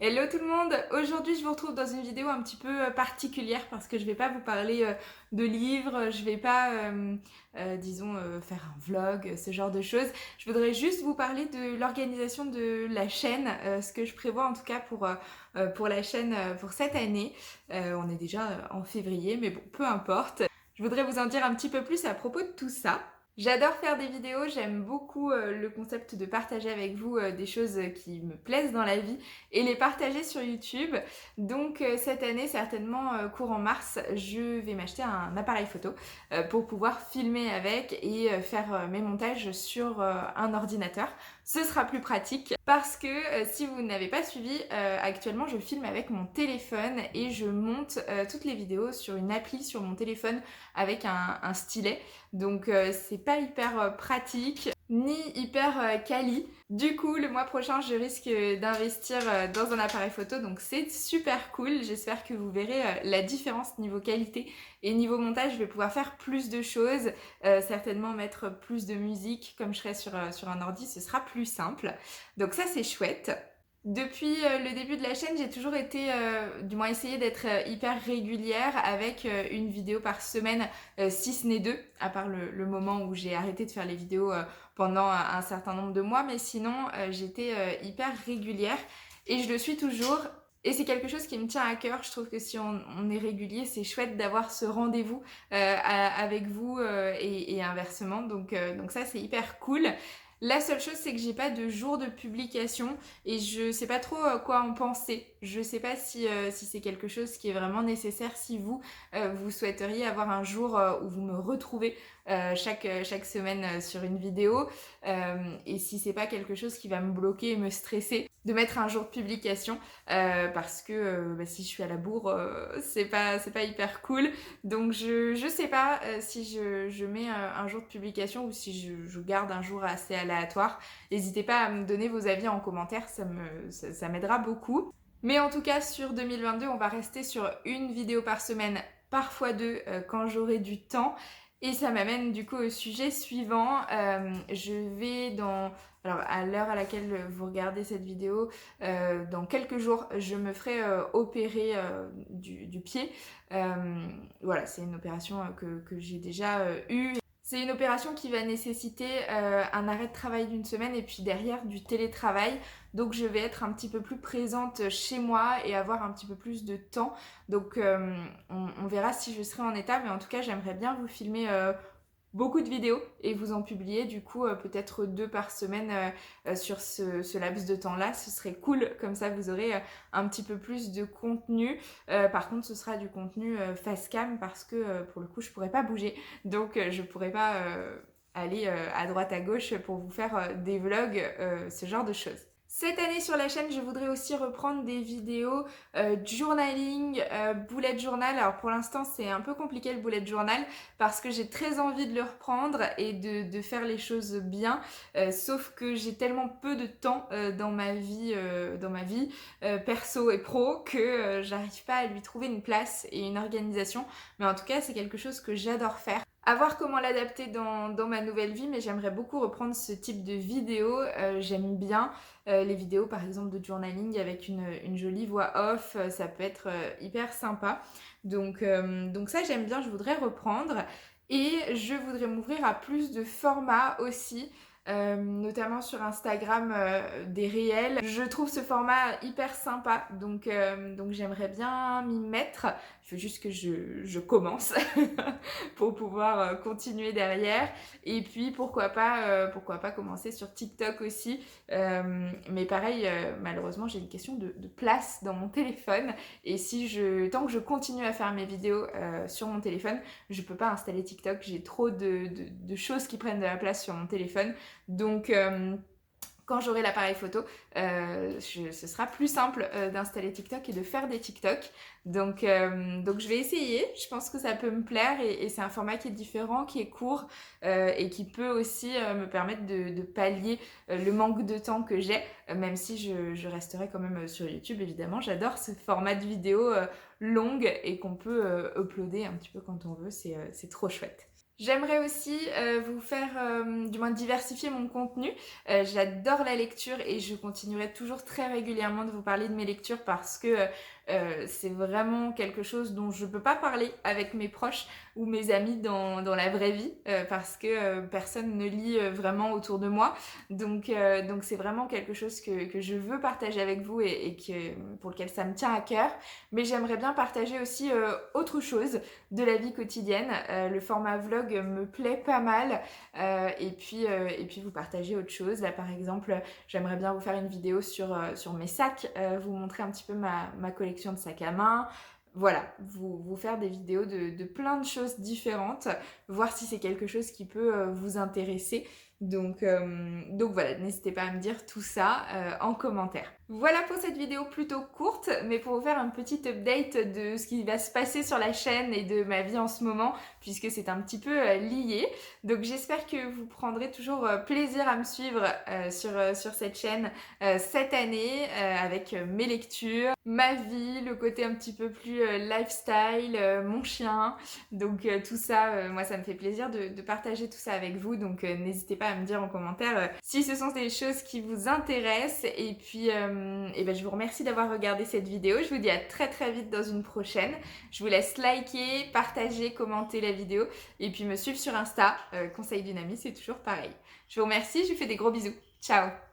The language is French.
Hello tout le monde, aujourd'hui je vous retrouve dans une vidéo un petit peu particulière parce que je vais pas vous parler de livres, je vais pas, faire un vlog, ce genre de choses. Je voudrais juste vous parler de l'organisation de la chaîne, ce que je prévois en tout cas pour la chaîne pour cette année. On est déjà en février, mais bon, peu importe. Je voudrais vous en dire un petit peu plus à propos de tout ça. J'adore faire des vidéos, j'aime beaucoup le concept de partager avec vous des choses qui me plaisent dans la vie et les partager sur YouTube. Donc cette année, certainement courant mars, je vais m'acheter un appareil photo pour pouvoir filmer avec et faire mes montages sur un ordinateur. Ce sera plus pratique parce que si vous n'avez pas suivi, actuellement je filme avec mon téléphone et je monte toutes les vidéos sur une appli sur mon téléphone avec un stylet. Donc c'est pas hyper pratique ni hyper quali. Du coup, le mois prochain, je risque d'investir dans un appareil photo, donc c'est super cool. J'espère que vous verrez la différence niveau qualité et niveau montage. Je vais pouvoir faire plus de choses, certainement mettre plus de musique. Comme je serai sur un ordi, ce sera plus simple. Donc ça, c'est chouette. Depuis le début de la chaîne, j'ai toujours été, du moins essayé d'être hyper régulière avec une vidéo par semaine, si ce n'est deux, à part le moment où j'ai arrêté de faire les vidéos pendant un certain nombre de mois, mais sinon j'étais hyper régulière et je le suis toujours. Et c'est quelque chose qui me tient à cœur. Je trouve que si on est régulier, c'est chouette d'avoir ce rendez-vous avec vous et inversement. Donc ça, c'est hyper cool. La seule chose, c'est que j'ai pas de jour de publication et je sais pas trop quoi en penser. Je sais pas si c'est quelque chose qui est vraiment nécessaire, si vous, vous souhaiteriez avoir un jour où vous me retrouvez chaque semaine sur une vidéo et si c'est pas quelque chose qui va me bloquer et me stresser de mettre un jour de publication parce que si je suis à la bourre, c'est pas hyper cool. Donc je sais pas si je mets un jour de publication ou si je garde un jour assez aléatoire. N'hésitez pas à me donner vos avis en commentaire, ça m'aidera beaucoup. Mais en tout cas, sur 2022, on va rester sur une vidéo par semaine, parfois deux quand j'aurai du temps. Et ça m'amène du coup au sujet suivant. Je vais Alors à l'heure à laquelle vous regardez cette vidéo, dans quelques jours, je me ferai opérer du pied. Voilà, c'est une opération que j'ai déjà eue. C'est une opération qui va nécessiter un arrêt de travail d'une semaine et puis derrière du télétravail. Donc je vais être un petit peu plus présente chez moi et avoir un petit peu plus de temps. Donc on verra si je serai en état, mais en tout cas j'aimerais bien vous filmer beaucoup de vidéos et vous en publier du coup peut-être deux par semaine sur ce laps de temps là, ce serait cool, comme ça vous aurez un petit peu plus de contenu. Par contre ce sera du contenu face cam parce que pour le coup je pourrais pas bouger, donc je pourrais pas aller à droite à gauche pour vous faire des vlogs, ce genre de choses. Cette année sur la chaîne, je voudrais aussi reprendre des vidéos journaling, bullet journal. Alors pour l'instant, c'est un peu compliqué le bullet journal parce que j'ai très envie de le reprendre et de faire les choses bien. Sauf que j'ai tellement peu de temps dans ma vie, perso et pro que j'arrive pas à lui trouver une place et une organisation. Mais en tout cas, c'est quelque chose que j'adore faire. À voir comment l'adapter dans ma nouvelle vie, mais j'aimerais beaucoup reprendre ce type de vidéo. J'aime bien les vidéos par exemple de journaling avec une jolie voix off, ça peut être hyper sympa. Donc ça j'aime bien, je voudrais reprendre. Et je voudrais m'ouvrir à plus de formats aussi. Notamment sur Instagram des réels. Je trouve ce format hyper sympa, donc j'aimerais bien m'y mettre. Il faut juste que je commence pour pouvoir continuer derrière. Et puis pourquoi pas commencer sur TikTok aussi. Mais pareil, malheureusement j'ai une question de place dans mon téléphone. Et tant que je continue à faire mes vidéos sur mon téléphone, je peux pas installer TikTok. J'ai trop de choses qui prennent de la place sur mon téléphone. Donc quand j'aurai l'appareil photo, ce sera plus simple d'installer TikTok et de faire des TikTok. Donc je vais essayer, je pense que ça peut me plaire et c'est un format qui est différent, qui est court et qui peut aussi me permettre de pallier le manque de temps que j'ai, même si je resterai quand même sur YouTube évidemment. J'adore ce format de vidéo longue et qu'on peut uploader un petit peu quand on veut, c'est trop chouette. J'aimerais aussi vous faire, du moins diversifier mon contenu. J'adore la lecture et je continuerai toujours très régulièrement de vous parler de mes lectures parce que c'est vraiment quelque chose dont je ne peux pas parler avec mes proches ou mes amis dans la vraie vie parce que personne ne lit vraiment autour de moi. Donc c'est vraiment quelque chose que je veux partager avec vous pour lequel ça me tient à cœur. Mais j'aimerais bien partager aussi autre chose de la vie quotidienne. Le format vlog me plaît pas mal. Et puis vous partager autre chose. Là par exemple, j'aimerais bien vous faire une vidéo sur mes sacs, vous montrer un petit peu ma collection de sacs à main. Voilà, vous faire des vidéos de plein de choses différentes, voir si c'est quelque chose qui peut vous intéresser. Donc voilà, n'hésitez pas à me dire tout ça en commentaire. Voilà pour cette vidéo plutôt courte, mais pour vous faire un petit update de ce qui va se passer sur la chaîne et de ma vie en ce moment, puisque c'est un petit peu lié. Donc j'espère que vous prendrez toujours plaisir à me suivre sur cette chaîne cette année, avec mes lectures, ma vie, le côté un petit peu plus lifestyle, mon chien. Donc tout ça, moi ça me fait plaisir de partager tout ça avec vous. Donc n'hésitez pas à me dire en commentaire si ce sont des choses qui vous intéressent. Et ben, je vous remercie d'avoir regardé cette vidéo. Je vous dis à très très vite dans une prochaine. Je vous laisse liker, partager, commenter la vidéo et puis me suivre sur Insta. Conseil d'une amie, c'est toujours pareil. Je vous remercie, je vous fais des gros bisous. Ciao!